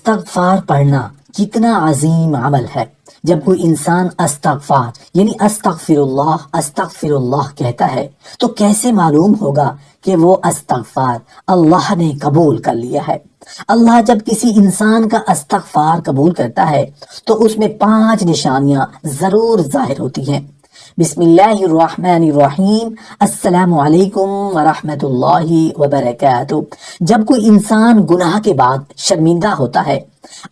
استغفار پڑھنا کتنا عظیم عمل ہے۔ جب کوئی انسان استغفار یعنی استغفر اللہ کہتا ہے تو کیسے معلوم ہوگا کہ وہ استغفار اللہ نے قبول کر لیا ہے۔ اللہ جب کسی انسان کا استغفار قبول کرتا ہے تو اس میں 5 نشانیاں ضرور ظاہر ہوتی ہیں۔ بسم اللہ الرحمن الرحیم، السلام علیکم ورحمۃ اللہ وبرکاتہ۔ جب کوئی انسان گناہ کے بعد شرمندہ ہوتا ہے،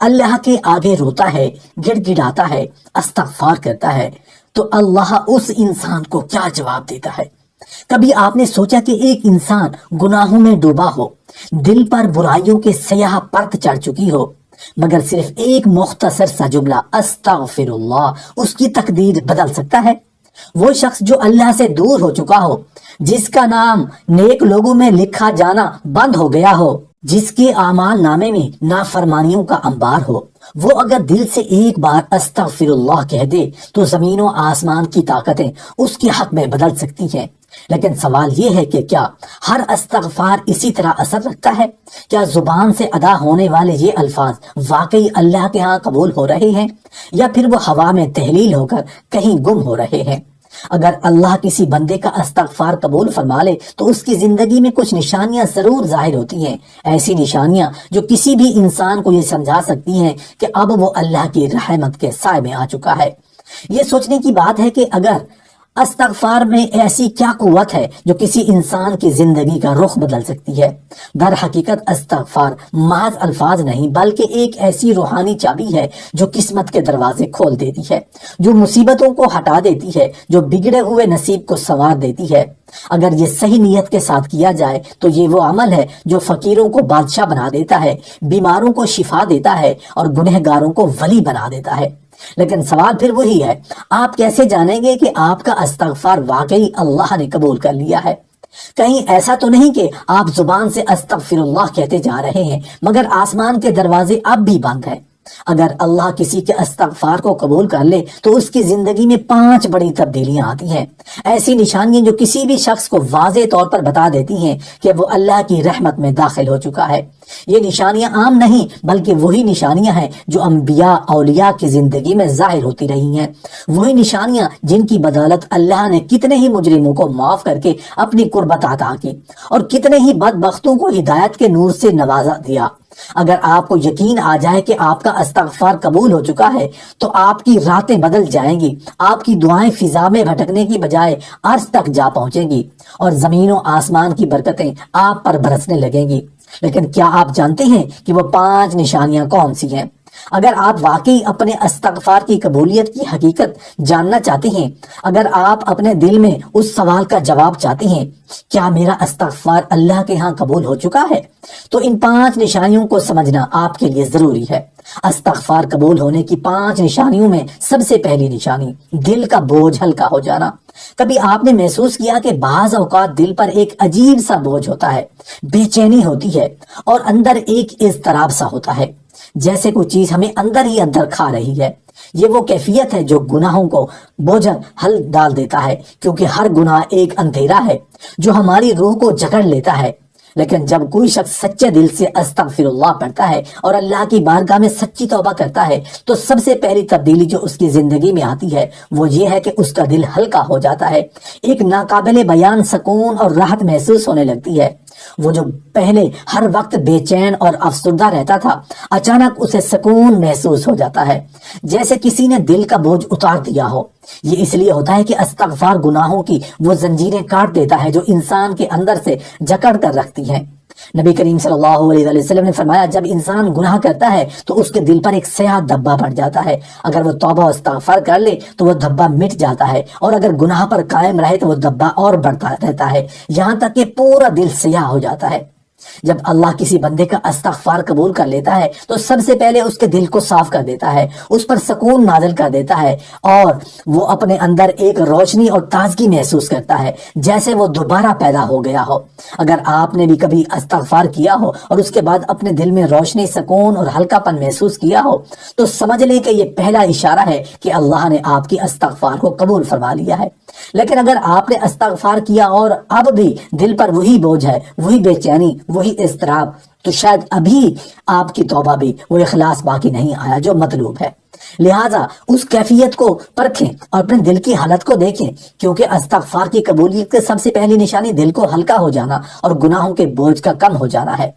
اللہ کے آگے روتا ہے، گڑ گڑاتا ہے، استغفار کرتا ہے، تو اللہ اس انسان کو کیا جواب دیتا ہے؟ کبھی آپ نے سوچا کہ ایک انسان گناہوں میں ڈوبا ہو، دل پر برائیوں کے سیاہ پرت چڑھ چکی ہو، مگر صرف ایک مختصر سا جملہ استغفر اللہ اس کی تقدیر بدل سکتا ہے؟ وہ شخص جو اللہ سے دور ہو چکا ہو، جس کا نام نیک لوگوں میں لکھا جانا بند ہو گیا ہو، جس کے اعمال نامے میں نافرمانیوں کا انبار ہو، وہ اگر دل سے ایک بار استغفر اللہ کہہ دے تو زمین و آسمان کی طاقتیں اس کے حق میں بدل سکتی ہیں۔ لیکن سوال یہ ہے کہ کیا ہر استغفار اسی طرح اثر رکھتا ہے؟ کیا زبان سے ادا ہونے والے یہ الفاظ واقعی اللہ کے ہاں قبول ہو رہے ہیں، یا پھر وہ ہوا میں تحلیل ہو کر کہیں گم ہو رہے ہیں؟ اگر اللہ کسی بندے کا استغفار قبول فرما لے تو اس کی زندگی میں کچھ نشانیاں ضرور ظاہر ہوتی ہیں، ایسی نشانیاں جو کسی بھی انسان کو یہ سمجھا سکتی ہیں کہ اب وہ اللہ کی رحمت کے سائے میں آ چکا ہے۔ یہ سوچنے کی بات ہے کہ اگر استغفار میں ایسی کیا قوت ہے جو کسی انسان کی زندگی کا رخ بدل سکتی ہے۔ در حقیقت استغفار محض الفاظ نہیں بلکہ ایک ایسی روحانی چابی ہے جو قسمت کے دروازے کھول دیتی ہے، جو مصیبتوں کو ہٹا دیتی ہے، جو بگڑے ہوئے نصیب کو سنوار دیتی ہے۔ اگر یہ صحیح نیت کے ساتھ کیا جائے تو یہ وہ عمل ہے جو فقیروں کو بادشاہ بنا دیتا ہے، بیماروں کو شفا دیتا ہے اور گنہگاروں کو ولی بنا دیتا ہے۔ لیکن سوال پھر وہی ہے، آپ کیسے جانیں گے کہ آپ کا استغفار واقعی اللہ نے قبول کر لیا ہے؟ کہیں ایسا تو نہیں کہ آپ زبان سے استغفر اللہ کہتے جا رہے ہیں مگر آسمان کے دروازے اب بھی بند ہیں؟ اگر اللہ کسی کے استغفار کو قبول کر لے تو اس کی زندگی میں 5 بڑی تبدیلیاں آتی ہیں، ایسی نشانیاں جو کسی بھی شخص کو واضح طور پر بتا دیتی ہیں کہ وہ اللہ کی رحمت میں داخل ہو چکا ہے۔ یہ نشانیاں عام نہیں بلکہ وہی نشانیاں ہیں جو انبیاء اولیاء کی زندگی میں ظاہر ہوتی رہی ہیں، وہی نشانیاں جن کی بدولت اللہ نے کتنے ہی مجرموں کو معاف کر کے اپنی قربت عطا کی اور کتنے ہی بدبختوں کو ہدایت کے نور سے نوازا دیا۔ اگر آپ کو یقین آ جائے کہ آپ کا استغفار قبول ہو چکا ہے تو آپ کی راتیں بدل جائیں گی، آپ کی دعائیں فضا میں بھٹکنے کی بجائے عرش تک جا پہنچیں گی اور زمین و آسمان کی برکتیں آپ پر برسنے لگیں گی۔ لیکن کیا آپ جانتے ہیں کہ وہ 5 نشانیاں کون سی ہیں؟ اگر آپ واقعی اپنے استغفار کی قبولیت کی حقیقت جاننا چاہتے ہیں، اگر آپ اپنے دل میں اس سوال کا جواب چاہتے ہیں کیا میرا استغفار اللہ کے ہاں قبول ہو چکا ہے، تو ان 5 نشانیوں کو سمجھنا آپ کے لیے ضروری ہے۔ استغفار قبول ہونے کی 5 نشانیوں میں سب سے پہلی نشانی دل کا بوجھ ہلکا ہو جانا۔ کبھی آپ نے محسوس کیا کہ بعض اوقات دل پر ایک عجیب سا بوجھ ہوتا ہے، بے چینی ہوتی ہے اور اندر ایک اضطراب سا ہوتا ہے، جیسے کوئی چیز ہمیں اندر ہی اندر کھا رہی ہے۔ یہ وہ کیفیت ہے جو گناہوں کو بوجھل ہل ڈال دیتا ہے، کیونکہ ہر گناہ ایک اندھیرا ہے جو ہماری روح کو جکڑ لیتا ہے۔ لیکن جب کوئی شخص سچے دل سے استغفر اللہ پڑھتا ہے اور اللہ کی بارگاہ میں سچی توبہ کرتا ہے تو سب سے پہلی تبدیلی جو اس کی زندگی میں آتی ہے وہ یہ ہے کہ اس کا دل ہلکا ہو جاتا ہے، ایک ناقابل بیان سکون اور راحت محسوس ہونے لگتی ہے۔ وہ جو پہلے ہر وقت بے چین اور افسردہ رہتا تھا، اچانک اسے سکون محسوس ہو جاتا ہے، جیسے کسی نے دل کا بوجھ اتار دیا ہو۔ یہ اس لیے ہوتا ہے کہ استغفار گناہوں کی وہ زنجیریں کاٹ دیتا ہے جو انسان کے اندر سے جکڑ کر رکھتی ہیں۔ نبی کریم صلی اللہ علیہ وسلم نے فرمایا جب انسان گناہ کرتا ہے تو اس کے دل پر ایک سیاہ دھبا پڑ جاتا ہے، اگر وہ توبہ و استغفار کر لے تو وہ دھبا مٹ جاتا ہے، اور اگر گناہ پر قائم رہے تو وہ دھبا اور بڑھتا رہتا ہے، یہاں تک کہ پورا دل سیاہ ہو جاتا ہے۔ جب اللہ کسی بندے کا استغفار قبول کر لیتا ہے تو سب سے پہلے اس کے دل کو صاف کر دیتا ہے، اس پر سکون نازل کر دیتا ہے، اور وہ اپنے اندر ایک روشنی اور تازگی محسوس کرتا ہے جیسے وہ دوبارہ پیدا ہو گیا ہو۔ اگر آپ نے بھی کبھی استغفار کیا ہو اور اس کے بعد اپنے دل میں روشنی، سکون اور ہلکا پن محسوس کیا ہو تو سمجھ لیں کہ یہ پہلا اشارہ ہے کہ اللہ نے آپ کی استغفار کو قبول فرما لیا ہے۔ لیکن اگر آپ نے استغفار کیا اور اب بھی دل پر وہی بوجھ ہے، وہی بے چینی، وہی اضطراب، تو شاید ابھی آپ کی توبہ بھی وہ اخلاص باقی نہیں آیا جو مطلوب ہے۔ لہٰذا اس کیفیت کو پرکھیں اور اپنے دل کی حالت کو دیکھیں، کیونکہ استغفار کی قبولیت کی سب سے پہلی نشانی دل کو ہلکا ہو جانا اور گناہوں کے بوجھ کا کم ہو جانا ہے۔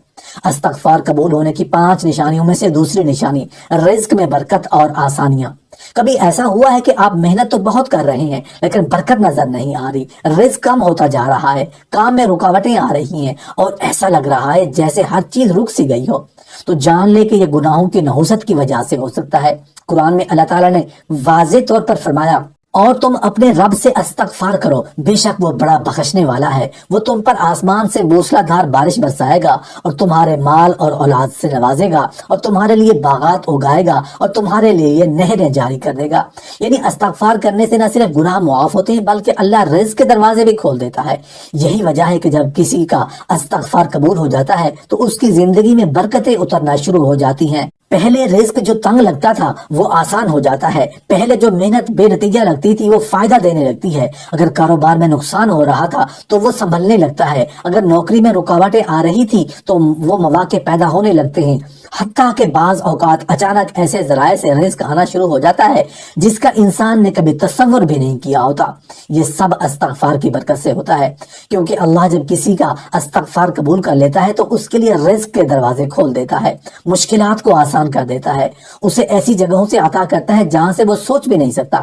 استغفار قبول ہونے کی 5 نشانیوں میں سے دوسری نشانی رزق میں برکت اور آسانیاں۔ کبھی ایسا ہوا ہے کہ آپ محنت تو بہت کر رہے ہیں لیکن برکت نظر نہیں آ رہی، رزق کم ہوتا جا رہا ہے، کام میں رکاوٹیں آ رہی ہیں اور ایسا لگ رہا ہے جیسے ہر چیز رک سی گئی ہو، تو جان لے کہ یہ گناہوں کی نحوست کی وجہ سے ہو سکتا ہے۔ قرآن میں اللہ تعالیٰ نے واضح طور پر فرمایا، اور تم اپنے رب سے استغفار کرو، بے شک وہ بڑا بخشنے والا ہے، وہ تم پر آسمان سے موسلا دھار بارش برسائے گا اور تمہارے مال اور اولاد سے نوازے گا اور تمہارے لیے باغات اگائے گا اور تمہارے لیے نہریں جاری کر دے گا۔ یعنی استغفار کرنے سے نہ صرف گناہ معاف ہوتے ہیں بلکہ اللہ رزق کے دروازے بھی کھول دیتا ہے۔ یہی وجہ ہے کہ جب کسی کا استغفار قبول ہو جاتا ہے تو اس کی زندگی میں برکتیں اترنا شروع ہو جاتی ہیں۔ پہلے رزق جو تنگ لگتا تھا وہ آسان ہو جاتا ہے، پہلے جو محنت بے نتیجہ لگتی تھی وہ فائدہ دینے لگتی ہے، اگر کاروبار میں نقصان ہو رہا تھا تو وہ سنبھلنے لگتا ہے، اگر نوکری میں رکاوٹیں آ رہی تھی تو وہ مواقع پیدا ہونے لگتے ہیں، حتیٰ کہ بعض اوقات اچانک ایسے ذرائع سے رزق آنا شروع ہو جاتا ہے جس کا انسان نے کبھی تصور بھی نہیں کیا ہوتا۔ یہ سب استغفار کی برکت سے ہوتا ہے، کیونکہ اللہ جب کسی کا استغفار قبول کر لیتا ہے تو اس کے لیے رزق کے دروازے کھول دیتا ہے، مشکلات کو آسان کر دیتا ہے، اسے ایسی جگہوں سے عطا کرتا ہے جہاں سے وہ سوچ بھی نہیں سکتا۔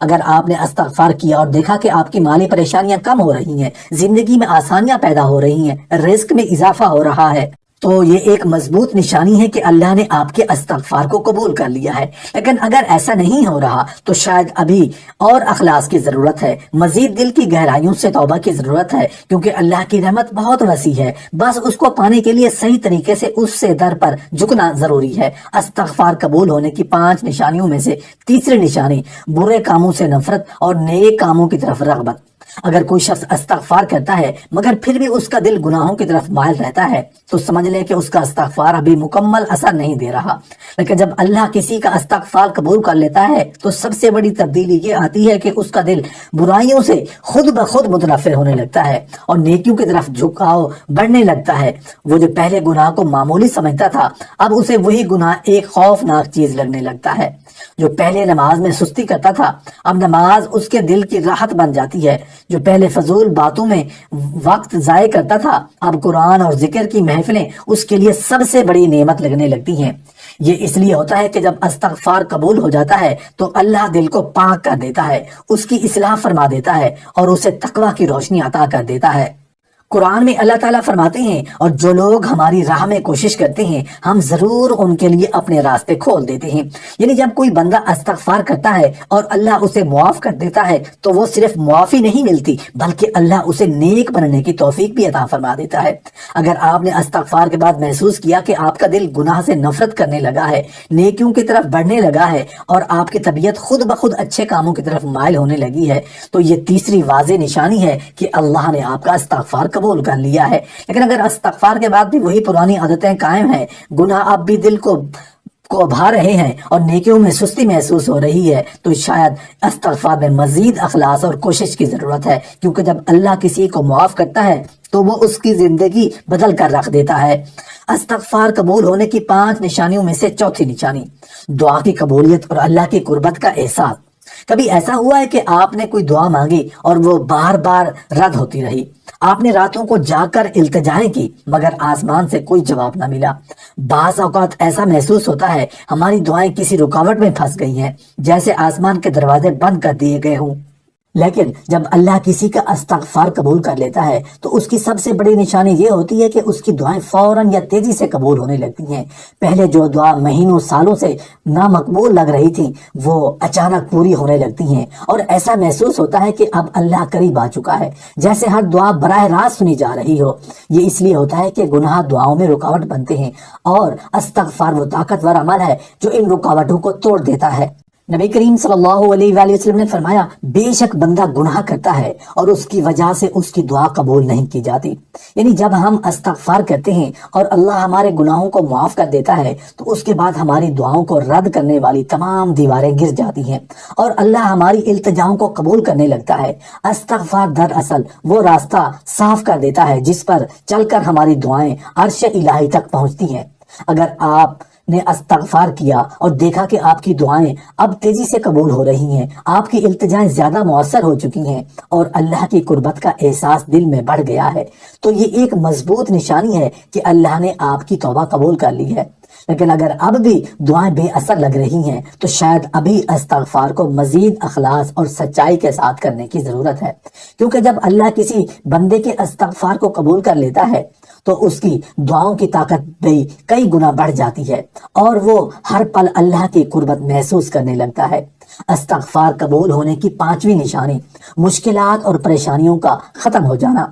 اگر آپ نے استغفار کیا اور دیکھا کہ آپ کی مالی پریشانیاں کم ہو رہی ہیں، زندگی میں آسانیاں پیدا ہو رہی ہیں، رزق میں اضافہ ہو رہا ہے، تو یہ ایک مضبوط نشانی ہے کہ اللہ نے آپ کے استغفار کو قبول کر لیا ہے۔ لیکن اگر ایسا نہیں ہو رہا تو شاید ابھی اور اخلاص کی ضرورت ہے، مزید دل کی گہرائیوں سے توبہ کی ضرورت ہے، کیونکہ اللہ کی رحمت بہت وسیع ہے، بس اس کو پانے کے لیے صحیح طریقے سے اس سے در پر جھکنا ضروری ہے۔ استغفار قبول ہونے کی 5 نشانیوں میں سے تیسری نشانی برے کاموں سے نفرت اور نیک کاموں کی طرف رغبت۔ اگر کوئی شخص استغفار کرتا ہے مگر پھر بھی اس کا دل گناہوں کی طرف مائل رہتا ہے تو سمجھ لیں کہ اس کا استغفار ابھی مکمل اثر نہیں دے رہا۔ لیکن جب اللہ کسی کا استغفار قبول کر لیتا ہے تو سب سے بڑی تبدیلی یہ آتی ہے کہ اس کا دل برائیوں سے خود بخود متنفر ہونے لگتا ہے اور نیکیوں کی طرف جھکاؤ بڑھنے لگتا ہے۔ وہ جو پہلے گناہ کو معمولی سمجھتا تھا اب اسے وہی گناہ ایک خوفناک چیز لگنے لگتا ہے۔ جو پہلے نماز میں سستی کرتا تھا اب نماز اس کے دل کی راحت بن جاتی ہے۔ جو پہلے فضول باتوں میں وقت ضائع کرتا تھا اب قرآن اور ذکر کی محفلیں اس کے لیے سب سے بڑی نعمت لگنے لگتی ہیں۔ یہ اس لیے ہوتا ہے کہ جب استغفار قبول ہو جاتا ہے تو اللہ دل کو پاک کر دیتا ہے، اس کی اصلاح فرما دیتا ہے اور اسے تقویٰ کی روشنی عطا کر دیتا ہے۔ قرآن میں اللہ تعالیٰ فرماتے ہیں، اور جو لوگ ہماری راہ میں کوشش کرتے ہیں ہم ضرور ان کے لیے اپنے راستے کھول دیتے ہیں۔ یعنی جب کوئی بندہ استغفار کرتا ہے اور اللہ اسے معاف کر دیتا ہے تو وہ صرف معافی نہیں ملتی بلکہ اللہ اسے نیک بننے کی توفیق بھی عطا فرما دیتا ہے۔ اگر آپ نے استغفار کے بعد محسوس کیا کہ آپ کا دل گناہ سے نفرت کرنے لگا ہے، نیکیوں کی طرف بڑھنے لگا ہے اور آپ کی طبیعت خود بخود اچھے کاموں کی طرف مائل ہونے لگی ہے، تو یہ تیسری واضح نشانی ہے کہ اللہ نے آپ کا استغفار قبول کر لیا ہے۔ لیکن اگر استغفار کے بعد بھی وہی پرانی عادتیں قائم ہیں، گناہ اب بھی دل کو بھا رہے ہیں اور نیکیوں میں سستی محسوس ہو رہی ہے، تو شاید استغفار میں مزید اخلاص اور کوشش کی ضرورت ہے، کیونکہ جب اللہ کسی کو معاف کرتا ہے تو وہ اس کی زندگی بدل کر رکھ دیتا ہے۔ استغفار قبول ہونے کی 5 نشانیوں میں سے چوتھی نشانی دعا کی قبولیت اور اللہ کی قربت کا احساس۔ کبھی ایسا ہوا ہے کہ آپ نے کوئی دعا مانگی اور وہ بار بار رد ہوتی رہی، آپ نے راتوں کو جاگ کر التجائیں کی مگر آسمان سے کوئی جواب نہ ملا۔ بعض اوقات ایسا محسوس ہوتا ہے ہماری دعائیں کسی رکاوٹ میں پھنس گئی ہیں، جیسے آسمان کے دروازے بند کر دیے گئے ہوں۔ لیکن جب اللہ کسی کا استغفار قبول کر لیتا ہے تو اس کی سب سے بڑی نشانی یہ ہوتی ہے کہ اس کی دعائیں فوراً یا تیزی سے قبول ہونے لگتی ہیں۔ پہلے جو دعا مہینوں سالوں سے نامقبول لگ رہی تھی وہ اچانک پوری ہونے لگتی ہیں، اور ایسا محسوس ہوتا ہے کہ اب اللہ قریب آ چکا ہے، جیسے ہر دعا براہ راست سنی جا رہی ہو۔ یہ اس لیے ہوتا ہے کہ گناہ دعاؤں میں رکاوٹ بنتے ہیں اور استغفار وہ طاقتور عمل ہے جو ان رکاوٹوں کو توڑ دیتا ہے۔ نبی کریم صلی اللہ علیہ وآلہ وسلم نے فرمایا بے شک بندہ گناہ کرتا ہے اور اس کی وجہ سے اس کی دعا قبول نہیں کی جاتی. یعنی جب ہم استغفار کرتے ہیں اور اللہ ہمارے گناہوں کو معاف کر دیتا ہے تو اس کے بعد ہماری دعاؤں کو رد کرنے والی تمام دیواریں گر جاتی ہیں اور اللہ ہماری التجاؤں کو قبول کرنے لگتا ہے. استغفار دراصل وہ راستہ صاف کر دیتا ہے جس پر چل کر ہماری دعائیں عرش الہی تک پہنچتی ہیں. اگر آپ نے استغفار کیا اور دیکھا کہ آپ کی دعائیں اب تیزی سے قبول ہو رہی ہیں، آپ کی التجائیں زیادہ مؤثر ہو چکی ہیں اور اللہ کی قربت کا احساس دل میں بڑھ گیا ہے، تو یہ ایک مضبوط نشانی ہے کہ اللہ نے آپ کی توبہ قبول کر لی ہے. لیکن اگر اب بھی دعائیں بے اثر لگ رہی ہیں تو شاید ابھی استغفار کو مزید اخلاص اور سچائی کے ساتھ کرنے کی ضرورت ہے، کیونکہ جب اللہ کسی بندے کے استغفار کو قبول کر لیتا ہے تو اس کی دعاؤں کی طاقت بھی کئی گنا بڑھ جاتی ہے اور وہ ہر پل اللہ کی قربت محسوس کرنے لگتا ہے. استغفار قبول ہونے کی 5ویں نشانی مشکلات اور پریشانیوں کا ختم ہو جانا.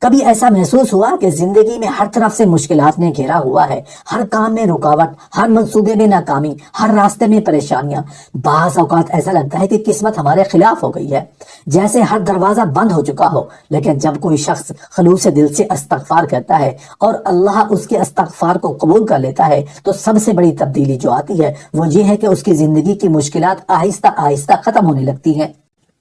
کبھی ایسا محسوس ہوا کہ زندگی میں ہر طرف سے مشکلات نے گھیرا ہوا ہے، ہر کام میں رکاوٹ، ہر منصوبے میں ناکامی، ہر راستے میں پریشانیاں. بعض اوقات ایسا لگتا ہے کہ قسمت ہمارے خلاف ہو گئی ہے، جیسے ہر دروازہ بند ہو چکا ہو. لیکن جب کوئی شخص خلوص دل سے استغفار کرتا ہے اور اللہ اس کے استغفار کو قبول کر لیتا ہے تو سب سے بڑی تبدیلی جو آتی ہے وہ یہ ہے کہ اس کی زندگی کی مشکلات آہستہ آہستہ ختم ہونے لگتی ہیں.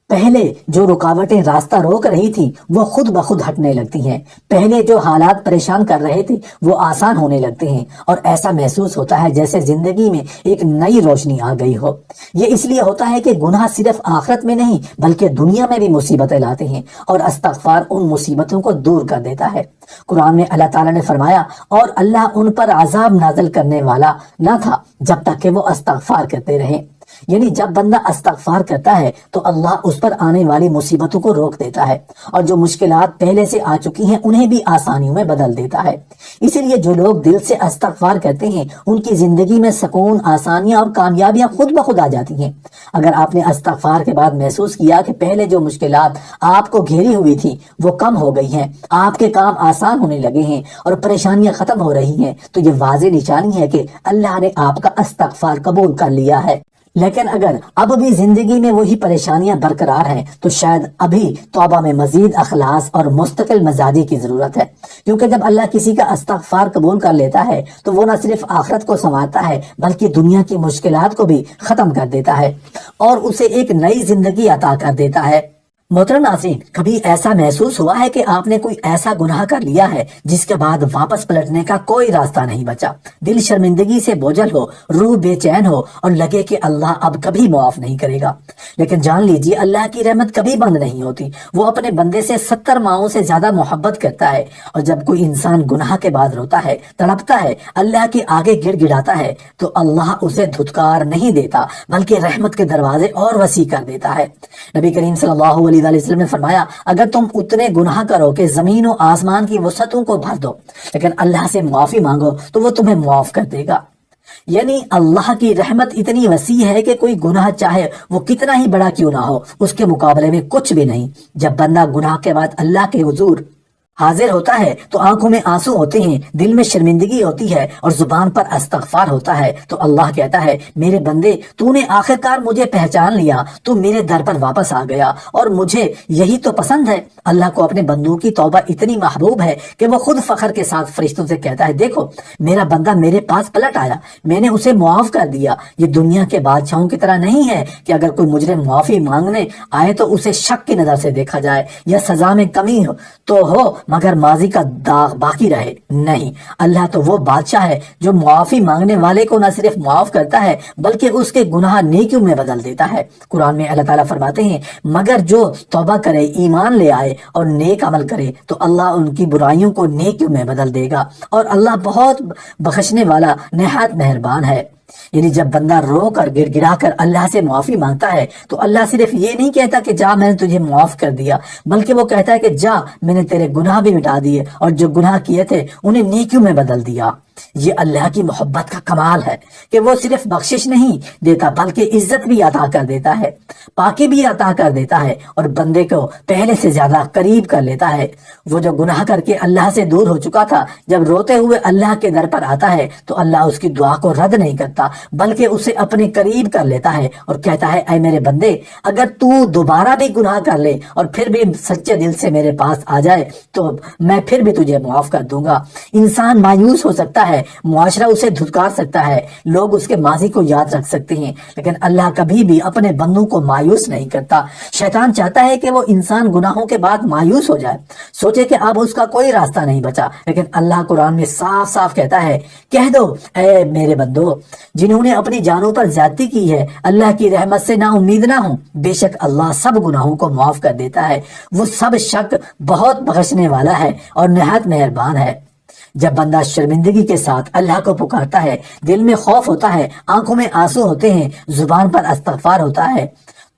پہلے جو رکاوٹیں راستہ روک رہی تھی وہ خود بخود ہٹنے لگتی ہیں. پہلے جو حالات پریشان کر رہے تھے وہ آسان ہونے لگتے ہیں اور ایسا محسوس ہوتا ہے جیسے زندگی میں ایک نئی روشنی آ گئی ہو. یہ اس لیے ہوتا ہے کہ گناہ صرف آخرت میں نہیں بلکہ دنیا میں بھی مصیبتیں لاتے ہیں اور استغفار ان مصیبتوں کو دور کر دیتا ہے. قرآن میں اللہ تعالیٰ نے فرمایا اور اللہ ان پر عذاب نازل کرنے والا نہ تھا جب تک کہ وہ استغفار کرتے رہیں. یعنی جب بندہ استغفار کرتا ہے تو اللہ اس پر آنے والی مصیبتوں کو روک دیتا ہے اور جو مشکلات پہلے سے آ چکی ہیں انہیں بھی آسانیوں میں بدل دیتا ہے. اسی لیے جو لوگ دل سے استغفار کرتے ہیں ان کی زندگی میں سکون، آسانیاں اور کامیابیاں خود بخود آ جاتی ہیں. اگر آپ نے استغفار کے بعد محسوس کیا کہ پہلے جو مشکلات آپ کو گھیری ہوئی تھی وہ کم ہو گئی ہیں، آپ کے کام آسان ہونے لگے ہیں اور پریشانیاں ختم ہو رہی ہیں، تو یہ واضح نشانی ہے کہ اللہ نے آپ کا استغفار قبول کر لیا ہے. لیکن اگر اب بھی زندگی میں وہی پریشانیاں برقرار ہیں تو شاید ابھی توبہ میں مزید اخلاص اور مستقل مزاجی کی ضرورت ہے، کیونکہ جب اللہ کسی کا استغفار قبول کر لیتا ہے تو وہ نہ صرف آخرت کو سنوارتا ہے بلکہ دنیا کی مشکلات کو بھی ختم کر دیتا ہے اور اسے ایک نئی زندگی عطا کر دیتا ہے. محترم ناظرین، کبھی ایسا محسوس ہوا ہے کہ آپ نے کوئی ایسا گناہ کر لیا ہے جس کے بعد واپس پلٹنے کا کوئی راستہ نہیں بچا؟ دل شرمندگی سے بوجھل ہو، روح بے چین ہو اور لگے کہ اللہ اب کبھی معاف نہیں کرے گا. لیکن جان لیجیے اللہ کی رحمت کبھی بند نہیں ہوتی. وہ اپنے بندے سے 70 ماؤں سے زیادہ محبت کرتا ہے اور جب کوئی انسان گناہ کے بعد روتا ہے، تڑپتا ہے، اللہ کے آگے گڑ گڑاتا ہے تو اللہ اسے دھتکار نہیں دیتا بلکہ رحمت کے دروازے اور وسیع کر دیتا ہے. نبی کریم صلی اللہ علیہ وسلم نے فرمایا اگر تم اتنے گناہ کرو کہ زمین و آسمان کی وسعتوں کو بھر دو لیکن اللہ سے معافی مانگو تو وہ تمہیں معاف کر دے گا. یعنی اللہ کی رحمت اتنی وسیع ہے کہ کوئی گناہ چاہے وہ کتنا ہی بڑا کیوں نہ ہو اس کے مقابلے میں کچھ بھی نہیں. جب بندہ گناہ کے بعد اللہ کے حضور حاضر ہوتا ہے تو آنکھوں میں آنسو ہوتے ہیں، دل میں شرمندگی ہوتی ہے اور زبان پر استغفار ہوتا ہے تو اللہ کہتا ہے میرے بندے تو نے آخرکار مجھے پہچان لیا، تو میرے در پر واپس آ گیا اور مجھے یہی تو پسند ہے. اللہ کو اپنے بندوں کی توبہ اتنی محبوب ہے کہ وہ خود فخر کے ساتھ فرشتوں سے کہتا ہے دیکھو میرا بندہ میرے پاس پلٹ آیا، میں نے اسے معاف کر دیا. یہ دنیا کے بادشاہوں کی طرح نہیں ہے کہ اگر کوئی مجرم معافی مانگنے آئے تو اسے شک کی نظر سے دیکھا جائے یا سزا میں کمی تو ہو مگر ماضی کا داغ باقی رہے. نہیں، اللہ تو وہ بادشاہ ہے جو معافی مانگنے والے کو نہ صرف معاف کرتا ہے بلکہ اس کے گناہ نیکیوں میں بدل دیتا ہے. قرآن میں اللہ تعالیٰ فرماتے ہیں مگر جو توبہ کرے، ایمان لے آئے اور نیک عمل کرے تو اللہ ان کی برائیوں کو نیکیوں میں بدل دے گا اور اللہ بہت بخشنے والا نہایت مہربان ہے. یعنی جب بندہ رو کر گڑ گڑا کر اللہ سے معافی مانگتا ہے تو اللہ صرف یہ نہیں کہتا کہ جا میں نے تجھے معاف کر دیا بلکہ وہ کہتا ہے کہ جا میں نے تیرے گناہ بھی مٹا دیے اور جو گناہ کیے تھے انہیں نیکیوں میں بدل دیا. یہ اللہ کی محبت کا کمال ہے کہ وہ صرف بخشش نہیں دیتا بلکہ عزت بھی عطا کر دیتا ہے، پاکی بھی عطا کر دیتا ہے اور بندے کو پہلے سے زیادہ قریب کر لیتا ہے۔ وہ جو گناہ کر کے اللہ سے دور ہو چکا تھا، جب روتے ہوئے اللہ کے در پر آتا ہے تو اللہ اس کی دعا کو رد نہیں کرتا بلکہ اسے اپنے قریب کر لیتا ہے اور کہتا ہے اے میرے بندے، اگر تو دوبارہ بھی گناہ کر لے اور پھر بھی سچے دل سے میرے پاس آ جائے تو میں پھر بھی تجھے معاف کر دوں گا۔ انسان مایوس ہو سکتا ہے، معاشرہ اسے دھتکار سکتا ہے، لوگ اس کے ماضی کو یاد رکھ سکتے ہیں، لیکن اللہ کبھی بھی اپنے بندوں کو مایوس نہیں کرتا۔ شیطان چاہتا ہے کہ وہ انسان گناہوں کے بعد مایوس ہو جائے، سوچے کہ اب اس کا کوئی راستہ نہیں بچا، لیکن اللہ قرآن میں صاف صاف کہتا ہے کہہ دو اے میرے بندو جنہوں نے اپنی جانوں پر زیادتی کی ہے، اللہ کی رحمت سے نا امید نہ ہوں، بے شک اللہ سب گناہوں کو معاف کر دیتا ہے، وہ سب شک بہت بخشنے والا ہے اور نہایت مہربان ہے۔ جب بندہ شرمندگی کے ساتھ اللہ کو پکارتا ہے، دل میں خوف ہوتا ہے، آنکھوں میں آنسو ہوتے ہیں، زبان پر استغفار ہوتا ہے،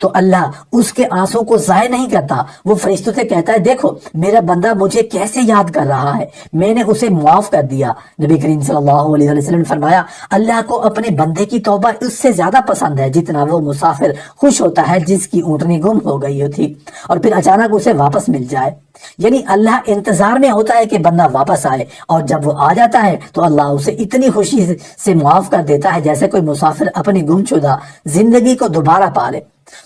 تو اللہ اس کے آنسوں کو ضائع نہیں کرتا۔ وہ فرشتوں سے کہتا ہے دیکھو میرا بندہ مجھے کیسے یاد کر رہا ہے، میں نے اسے معاف کر دیا۔ نبی کریم صلی اللہ علیہ وسلم نے فرمایا اللہ کو اپنے بندے کی توبہ اس سے زیادہ پسند ہے جتنا وہ مسافر خوش ہوتا ہے جس کی اونٹنی گم ہو گئی تھی اور پھر اچانک اسے واپس مل جائے۔ یعنی اللہ انتظار میں ہوتا ہے کہ بندہ واپس آئے، اور جب وہ آ جاتا ہے تو اللہ اسے اتنی خوشی سے معاف کر دیتا ہے جیسے کوئی مسافر اپنی گم شدہ زندگی کو دوبارہ پا لے۔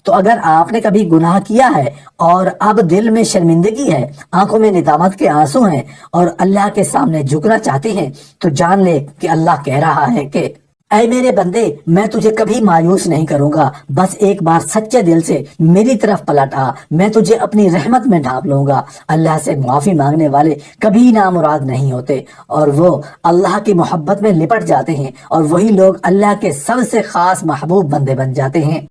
تو اگر آپ نے کبھی گناہ کیا ہے اور اب دل میں شرمندگی ہے، آنکھوں میں ندامت کے آنسو ہیں اور اللہ کے سامنے جھکنا چاہتے ہیں، تو جان لے کہ اللہ کہہ رہا ہے کہ اے میرے بندے میں تجھے کبھی مایوس نہیں کروں گا، بس ایک بار سچے دل سے میری طرف پلٹ آ، میں تجھے اپنی رحمت میں ڈھانپ لوں گا۔ اللہ سے معافی مانگنے والے کبھی نامراد نہیں ہوتے اور وہ اللہ کی محبت میں لپٹ جاتے ہیں، اور وہی لوگ اللہ کے سب سے خاص محبوب بندے بن جاتے ہیں۔